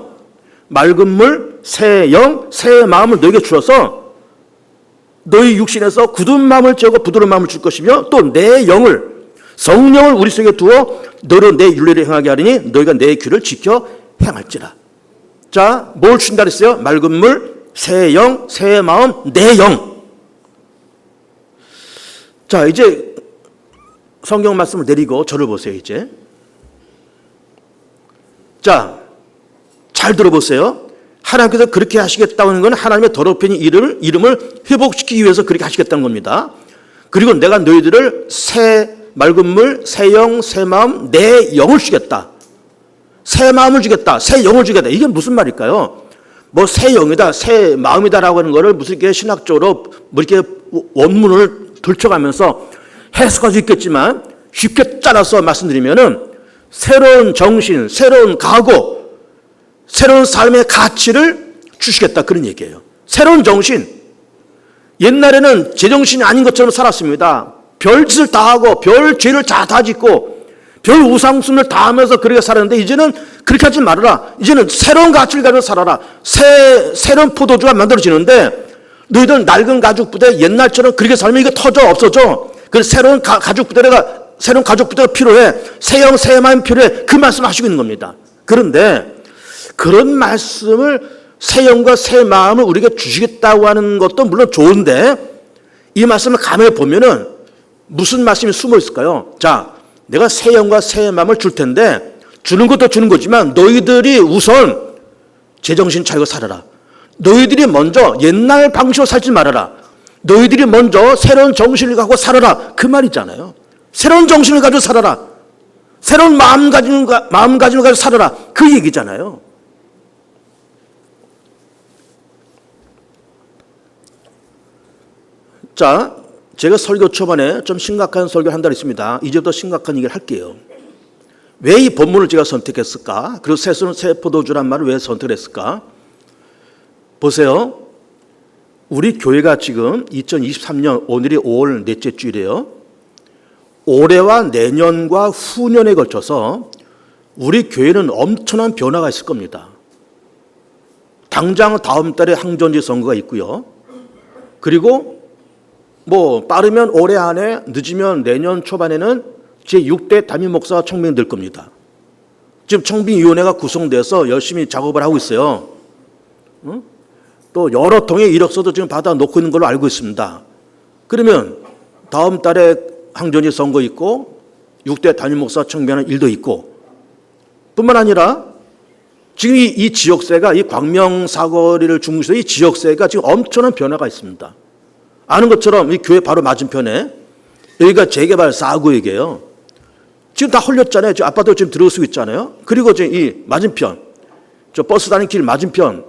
맑은 물, 새 영, 새 마음을 너희에게 주어서 너희 육신에서 굳은 마음을 째고 부드러운 마음을 줄 것이며 또 내 영을 성령을 우리 속에 두어 너로 내 윤례를 행하게 하리니 너희가 내 귀를 지켜 행할지라. 자, 뭘 준다 그랬어요? 맑은 물, 새 영, 새 마음, 내 영. 자, 이제 성경 말씀을 내리고 저를 보세요. 이제 자, 잘 들어보세요. 하나님께서 그렇게 하시겠다는 건 하나님의 더럽힌 이름을 회복시키기 위해서 그렇게 하시겠다는 겁니다. 그리고 내가 너희들을 새 맑은 물, 새 영, 새 마음, 내 영을 주겠다. 새 마음을 주겠다. 새 영을 주겠다. 이게 무슨 말일까요? 뭐 새 영이다, 새 마음이다라고 하는 거를 무슨 이렇게 신학적으로 뭐 이렇게 원문을 들춰가면서 해석할 수 있겠지만 쉽게 잘라서 말씀드리면은 새로운 정신, 새로운 각오, 새로운 삶의 가치를 주시겠다 그런 얘기예요. 새로운 정신. 옛날에는 제정신이 아닌 것처럼 살았습니다. 별짓을 다 하고 별 죄를 다 짓고 별 우상숭을 다 하면서 그렇게 살았는데 이제는 그렇게 하지 말아라. 이제는 새로운 가치를 가지고 살아라. 새로운 포도주가 만들어지는데 너희들 낡은 가죽 부대 옛날처럼 그렇게 살면 이거 터져 없어져. 그래서 새로운 가죽 부대가 필요해. 새 영, 새 마음 필요해. 그 말씀을 하시고 있는 겁니다. 그런데 그런 말씀을 새 영과 새 마음을 우리에게 주시겠다고 하는 것도 물론 좋은데 이 말씀을 가만히 보면은 무슨 말씀이 숨어 있을까요? 자, 내가 새 영과 새 마음을 줄 텐데 주는 것도 주는 거지만 너희들이 우선 제정신 차리고 살아라. 너희들이 먼저 옛날 방식으로 살지 말아라. 너희들이 먼저 새로운 정신을 갖고 살아라. 그 말이잖아요. 새로운 정신을 가지고 살아라. 새로운 마음가짐을 가지고 살아라. 그 얘기잖아요. 자, 제가 설교 초반에 좀 심각한 설교를 한다 했습니다. 이제부터 심각한 얘기를 할게요. 왜 이 본문을 제가 선택했을까? 그리고 새 포도주란 말을 왜 선택했을까? 보세요. 우리 교회가 지금 2023년 오늘이 5월 넷째 주일이에요. 올해와 내년과 후년에 걸쳐서 우리 교회는 엄청난 변화가 있을 겁니다. 당장 다음 달에 항전지 선거가 있고요. 그리고 뭐 빠르면 올해 안에 늦으면 내년 초반에는 제6대 담임 목사가 청빙될 겁니다. 지금 청빙위원회가 구성돼서 열심히 작업을 하고 있어요. 또 여러 통의 이력서도 지금 받아 놓고 있는 걸로 알고 있습니다. 그러면 다음 달에 항전지 선거 있고 6대 담임 목사 청빙하는 일도 있고 뿐만 아니라 지금 이 지역세가 이 광명 사거리를 중심으로 이 지역세가 지금 엄청난 변화가 있습니다. 아는 것처럼 이 교회 바로 맞은편에 여기가 재개발 4구역이에요. 지금 다 홀렸잖아요. 지금 아파트 지금 들어올 수 있잖아요. 그리고 지금 이 맞은편, 저 버스 다니는 길 맞은편,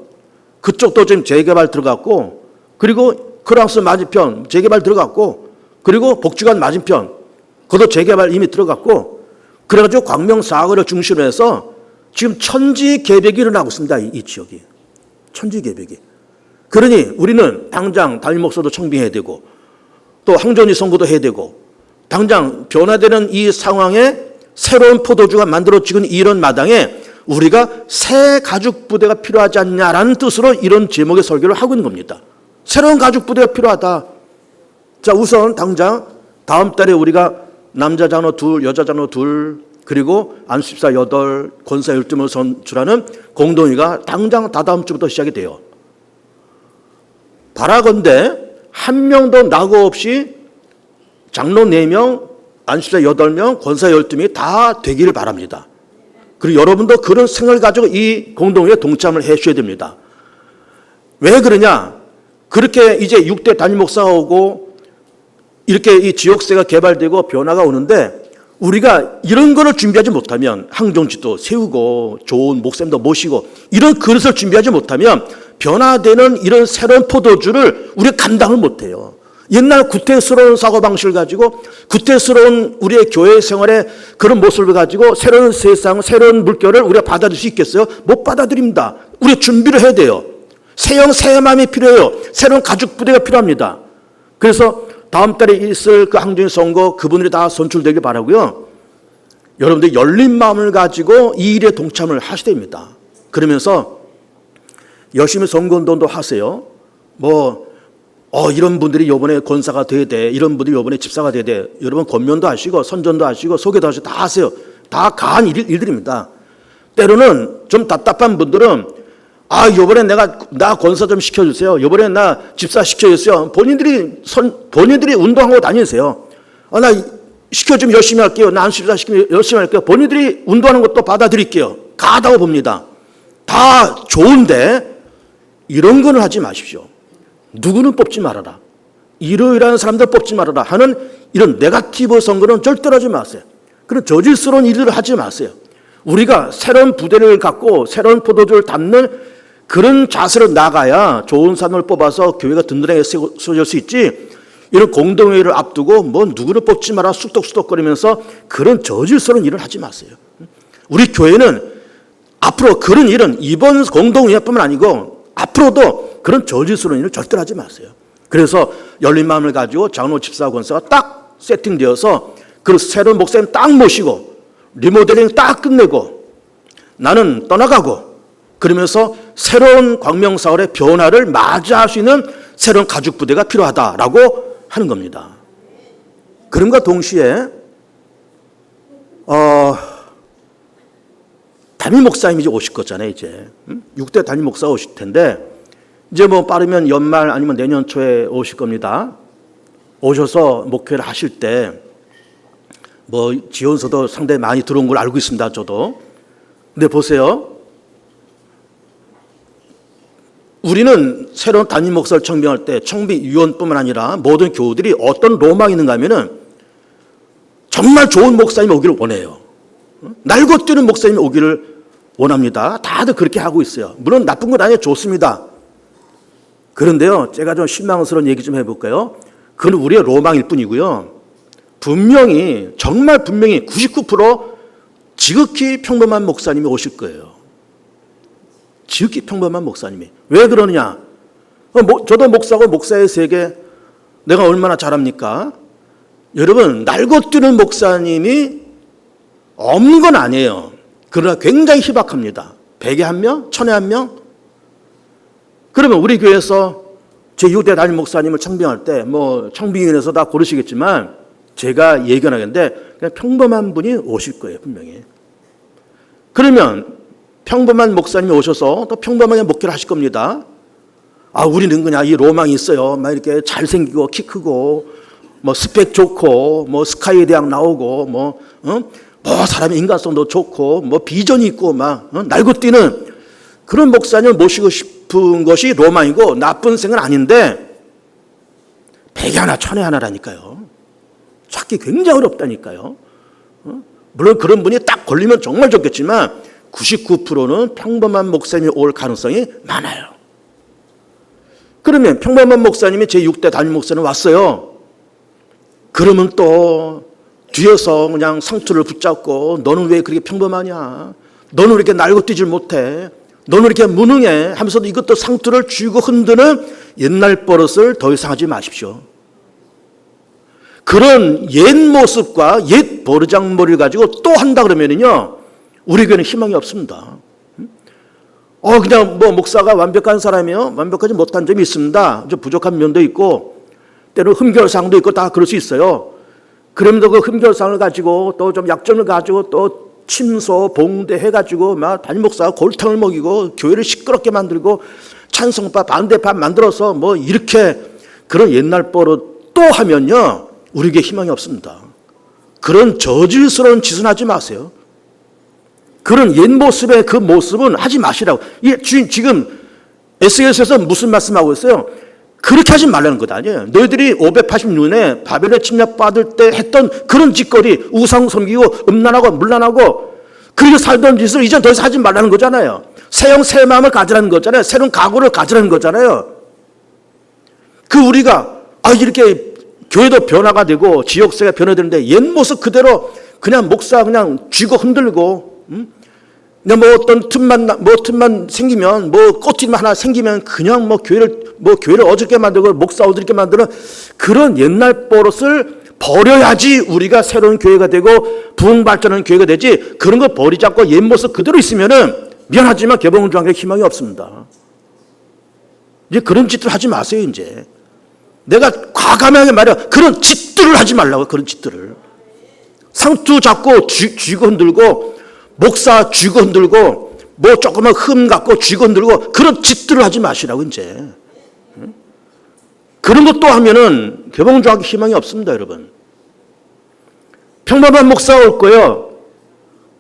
그쪽도 지금 재개발 들어갔고, 그리고 크랑스 맞은편 재개발 들어갔고, 그리고 복지관 맞은편, 그것도 재개발 이미 들어갔고, 그래가지고 광명 사거리를 중심으로 해서 지금 천지개벽이 일어나고 있습니다. 이 지역이. 천지개벽이. 그러니 우리는 당장 담임 목사도 청빙해야 되고 또 항전지 선거도 해야 되고 당장 변화되는 이 상황에 새로운 포도주가 만들어지는 이런 마당에 우리가 새 가죽 부대가 필요하지 않냐라는 뜻으로 이런 제목의 설교를 하고 있는 겁니다. 새로운 가죽 부대가 필요하다. 자, 우선 당장 다음 달에 우리가 남자 장로 2, 여자 장로 2 그리고 안수집사 8, 권사 12명을 선출하는 공동회가 당장 다다음 주부터 시작이 돼요. 바라건대 한 명도 낙오 없이 장로 4명, 안수자 8명, 권사 12명이 다 되기를 바랍니다. 그리고 여러분도 그런 생각을 가지고 이 공동회에 동참을 해 주셔야 됩니다. 왜 그러냐? 그렇게 이제 6대 담임 목사가 오고 이렇게 이 지역세가 개발되고 변화가 오는데 우리가 이런 거를 준비하지 못하면 항정지도 세우고 좋은 목사님도 모시고 이런 그릇을 준비하지 못하면 변화되는 이런 새로운 포도주를 우리가 감당을 못해요. 옛날 구태스러운 사고방식을 가지고 구태스러운 우리의 교회 생활의 그런 모습을 가지고 새로운 세상, 새로운 물결을 우리가 받아들일 수 있겠어요? 못 받아들입니다. 우리가 준비를 해야 돼요. 새 영, 새 마음이 필요해요. 새로운 가죽 부대가 필요합니다. 그래서 다음 달에 있을 그 항전지 선거 그분들이 다 선출되길 바라고요. 여러분들 열린 마음을 가지고 이 일에 동참을 하셔야 됩니다. 그러면서 열심히 선거운동도 하세요. 이런 분들이 이번에 권사가 돼야 돼. 이런 분들이 이번에 집사가 돼야 돼. 여러분 권면도 하시고 선전도 하시고 소개도 하시고 다 하세요. 다 가한 일들입니다. 때로는 좀 답답한 분들은 이번에 나 권사 좀 시켜주세요. 이번에 나 집사 시켜주세요. 본인들이 운동하고 다니세요. 나 시켜주면 열심히 할게요. 나 안수집사 시키면 열심히 할게요. 본인들이 운동하는 것도 받아들일게요. 가다고 봅니다. 다 좋은데 이런 거는 하지 마십시오. 누구는 뽑지 말아라. 이러이러한 사람들 뽑지 말아라 하는 이런 네거티브 선거는 절대로 하지 마세요. 그런 저질스러운 일을 하지 마세요. 우리가 새로운 부대를 갖고 새로운 포도주를 담는 그런 자세로 나가야 좋은 사람을 뽑아서 교회가 든든하게 세워질 수 있지, 이런 공동회의를 앞두고 뭐 누구를 뽑지 마라 쑥덕쑥덕거리면서 그런 저질스러운 일을 하지 마세요. 우리 교회는 앞으로 그런 일은 이번 공동회의뿐만 아니고 앞으로도 그런 저질스러운 일을 절대로 하지 마세요. 그래서 열린 마음을 가지고 장로 집사 권사가 딱 세팅되어서 그 새로운 목사님 딱 모시고 리모델링 딱 끝내고 나는 떠나가고 그러면서 새로운 광명사월의 변화를 맞이할 수 있는 새로운 가죽 부대가 필요하다라고 하는 겁니다. 그럼과 동시에 담임 목사님이 이제 오실 거잖아요. 이제 6대 담임 목사가 오실 텐데 이제 뭐 빠르면 연말 아니면 내년 초에 오실 겁니다. 오셔서 목회를 하실 때 뭐 지원서도 상당히 많이 들어온 걸 알고 있습니다. 저도. 근데 보세요. 우리는 새로운 담임 목사를 청빙할 때 청빙위원뿐만 아니라 모든 교우들이 어떤 로망이 있는가 하면은 정말 좋은 목사님이 오기를 원해요. 날고 뛰는 목사님이 오기를 원합니다. 다들 그렇게 하고 있어요. 물론 나쁜 건 아니에요. 좋습니다. 그런데요, 제가 좀 실망스러운 얘기 좀 해볼까요? 그건 우리의 로망일 뿐이고요. 분명히 정말 분명히 99% 지극히 평범한 목사님이 오실 거예요. 지극히 평범한 목사님이. 왜 그러느냐? 저도 목사고 목사의 세계 내가 얼마나 잘합니까? 여러분, 날고 뛰는 목사님이 없는 건 아니에요. 그러나 굉장히 희박합니다. 100에 1명? 1000에 1명? 그러면 우리 교회에서 제6대 담임 목사님을 청빙할 때 뭐 청빙위원회에서 다 고르시겠지만 제가 예견하겠는데 그냥 평범한 분이 오실 거예요. 분명히. 그러면 평범한 목사님이 오셔서 또 평범하게 목회를 하실 겁니다. 아, 우리는 그냥 이 로망이 있어요. 막 이렇게 잘생기고 키 크고 뭐 스펙 좋고 뭐 스카이 대학 나오고 뭐 사람의 인간성도 좋고 뭐 비전이 있고 막 날고 뛰는 그런 목사님을 모시고 싶은 것이 로망이고 나쁜 생각은 아닌데 100에 하나 1000에 하나라니까요. 찾기 굉장히 어렵다니까요. 물론 그런 분이 딱 걸리면 정말 좋겠지만 99%는 평범한 목사님이 올 가능성이 많아요. 그러면 평범한 목사님이 제6대 담임 목사님 왔어요. 그러면 또 뒤에서 그냥 상투를 붙잡고 너는 왜 그렇게 평범하냐? 너는 왜 이렇게 날고 뛰질 못해? 너는 왜 이렇게 무능해? 하면서도 이것도 상투를 쥐고 흔드는 옛날 버릇을 더 이상 하지 마십시오. 그런 옛 모습과 옛 버르장머리를 가지고 또 한다 그러면은요, 우리 교회는 희망이 없습니다. 그냥 뭐 목사가 완벽한 사람이요? 완벽하지 못한 점이 있습니다. 좀 부족한 면도 있고, 때로 흠결사항도 있고 다 그럴 수 있어요. 그러면서 그 흠결사항을 가지고 또 좀 약점을 가지고 또 침소, 봉대 해가지고 막 담임 목사가 골탕을 먹이고 교회를 시끄럽게 만들고 찬송파, 반대파 만들어서 뭐 이렇게 그런 옛날 버릇 또 하면요, 우리에게 희망이 없습니다. 그런 저질스러운 짓은 하지 마세요. 그런 옛 모습의 그 모습은 하지 마시라고. 지금 SNS에서 무슨 말씀하고 있어요? 그렇게 하지 말라는 것 아니에요. 너희들이 586년에 바벨에 침략받을 때 했던 그런 짓거리, 우상 섬기고 음란하고 물란하고 그렇게 살던 짓을 이제 더 이상 하지 말라는 거잖아요. 새 형 새 마음을 가지라는 거잖아요. 새로운 각오를 가지라는 거잖아요. 우리가 이렇게 교회도 변화가 되고 지역사회가 변화되는데 옛 모습 그대로 그냥 목사 그냥 쥐고 흔들고 그냥 뭐 어떤 틈만 생기면 뭐 꽃팀 하나 생기면 그냥 교회를 어저께 만들고 목사 어저께 만드는 그런 옛날 버릇을 버려야지 우리가 새로운 교회가 되고 부흥 발전하는 교회가 되지. 그런 거 버리지 않고 옛 모습 그대로 있으면은 미안하지만 개봉운동에 희망이 없습니다. 이제 그런 짓들 하지 마세요. 이제 내가 과감하게 말해요. 그런 짓들을 하지 말라고. 그런 짓들을 상투 잡고 쥐고 흔들고 목사 쥐고 흔들고 뭐 조그만 흠 갖고 쥐고 흔들고 그런 짓들을 하지 마시라고. 이제 그런 것도 하면은 개봉조합 희망이 없습니다. 여러분, 평범한 목사가 올 거예요.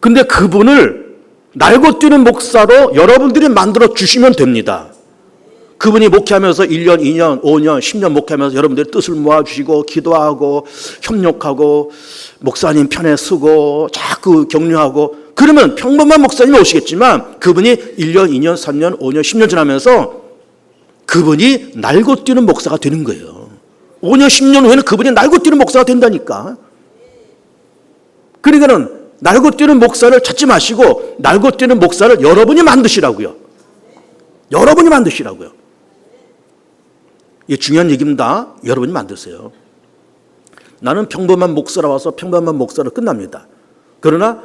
근데 그분을 날고 뛰는 목사로 여러분들이 만들어 주시면 됩니다. 그분이 목회하면서 1년, 2년, 5년, 10년 목회하면서 여러분들의 뜻을 모아주시고 기도하고 협력하고 목사님 편에 서고 자꾸 격려하고 그러면 평범한 목사님이 오시겠지만 그분이 1년, 2년, 3년, 5년, 10년 지나면서 그분이 날고 뛰는 목사가 되는 거예요. 5년, 10년 후에는 그분이 날고 뛰는 목사가 된다니까. 그러니까는 날고 뛰는 목사를 찾지 마시고 날고 뛰는 목사를 여러분이 만드시라고요. 여러분이 만드시라고요. 이게 중요한 얘기입니다. 여러분이 만드세요. 나는 평범한 목사라 와서 평범한 목사로 끝납니다. 그러나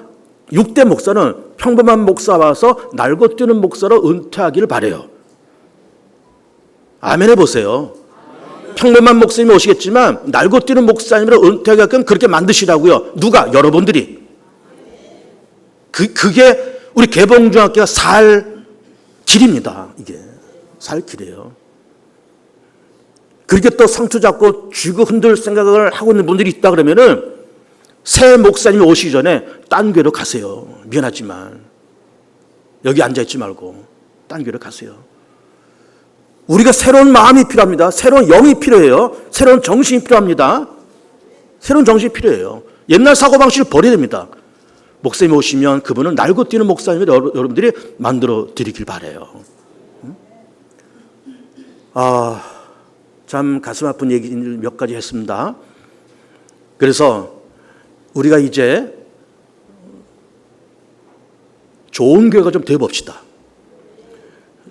6대 목사는 평범한 목사 와서 날고 뛰는 목사로 은퇴하기를 바라요. 아멘 해보세요. 평범한 목사님이 오시겠지만 날고 뛰는 목사님으로 은퇴하게끔 그렇게 만드시라고요. 누가? 여러분들이. 그게 우리 개봉중학교가 살 길입니다. 이게 살 길이에요. 그렇게 또 상투 잡고 쥐고 흔들 생각을 하고 있는 분들이 있다 그러면은 새 목사님이 오시기 전에 딴 교회로 가세요. 미안하지만 여기 앉아있지 말고 딴 교회로 가세요. 우리가 새로운 마음이 필요합니다. 새로운 영이 필요해요. 새로운 정신이 필요합니다. 새로운 정신이 필요해요. 옛날 사고방식을 버려야 됩니다. 목사님이 오시면 그분은 날고 뛰는 목사님을 여러분들이 만들어 드리길 바라요. 참 가슴 아픈 얘기를 몇 가지 했습니다. 그래서 우리가 이제 좋은 교회가 좀 되어봅시다.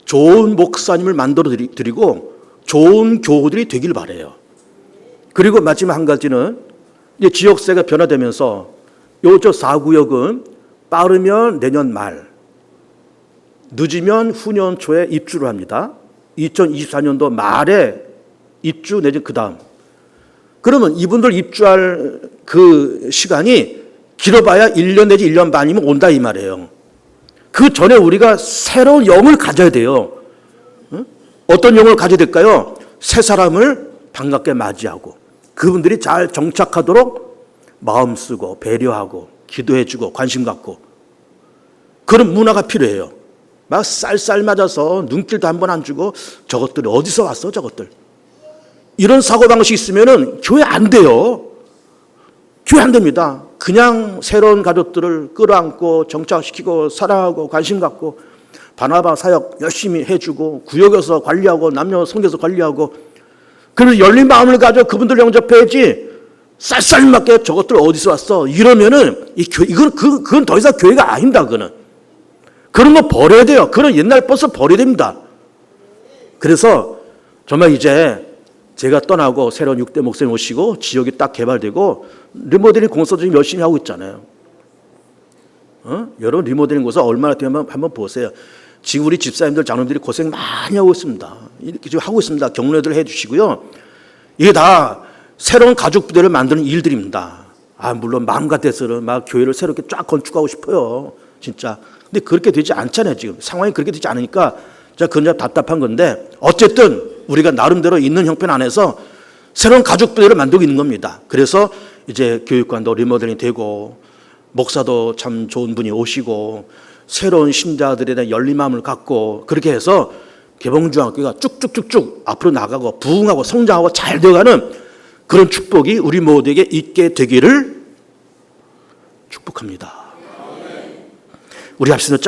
좋은 목사님을 만들어 드리고 좋은 교우들이 되길 바라요. 그리고 마지막 한 가지는 이제 지역세가 변화되면서 요저 4구역은 빠르면 내년 말, 늦으면 후년 초에 입주를 합니다. 2024년도 말에 입주 내지 그 다음. 그러면 이분들 입주할 그 시간이 길어봐야 1년 내지 1년 반이면 온다 이 말이에요. 그 전에 우리가 새로운 영을 가져야 돼요. 어떤 영을 가져야 될까요? 새 사람을 반갑게 맞이하고 그분들이 잘 정착하도록 마음 쓰고 배려하고 기도해주고 관심 갖고 그런 문화가 필요해요. 막 쌀쌀 맞아서 눈길도 한 번 안 주고 저것들이 어디서 왔어 저것들. 이런 사고방식이 있으면 교회 안 돼요. 교회 안 됩니다. 그냥 새로운 가족들을 끌어안고 정착시키고 사랑하고 관심 갖고 바나바 사역 열심히 해주고 구역에서 관리하고 남녀 성교에서 관리하고 그래서 열린 마음을 가져 그분들 영접해야지 쌀쌀 맞게 저것들 어디서 왔어 이러면은 그건 더 이상 교회가 아닙니다. 그런 거 버려야 돼요. 그런 옛날 버스 버려야 됩니다. 그래서 정말 이제 제가 떠나고 새로운 6대 목사님 오시고 지역이 딱 개발되고 리모델링 공사도 지금 열심히 하고 있잖아요. 여러분 리모델링 공사 얼마나 되면 한번 보세요. 지금 우리 집사님들 장로님들이 고생 많이 하고 있습니다. 이렇게 지금 하고 있습니다. 격려들 해주시고요. 이게 다 새로운 가족 부대를 만드는 일들입니다. 물론 마음 같아서는 막 교회를 새롭게 쫙 건축하고 싶어요. 진짜. 근데 그렇게 되지 않잖아요. 지금 상황이 그렇게 되지 않으니까 제가 그건 좀 답답한 건데 어쨌든 우리가 나름대로 있는 형편 안에서 새로운 가족 부대를 만들고 있는 겁니다. 그래서 이제 교육관도 리모델링 되고 목사도 참 좋은 분이 오시고 새로운 신자들에 대한 열린 마음을 갖고 그렇게 해서 개봉중학교가 쭉쭉쭉쭉 앞으로 나가고 부흥하고 성장하고 잘 되어가는 그런 축복이 우리 모두에게 있게 되기를 축복합니다. 우리 합시다.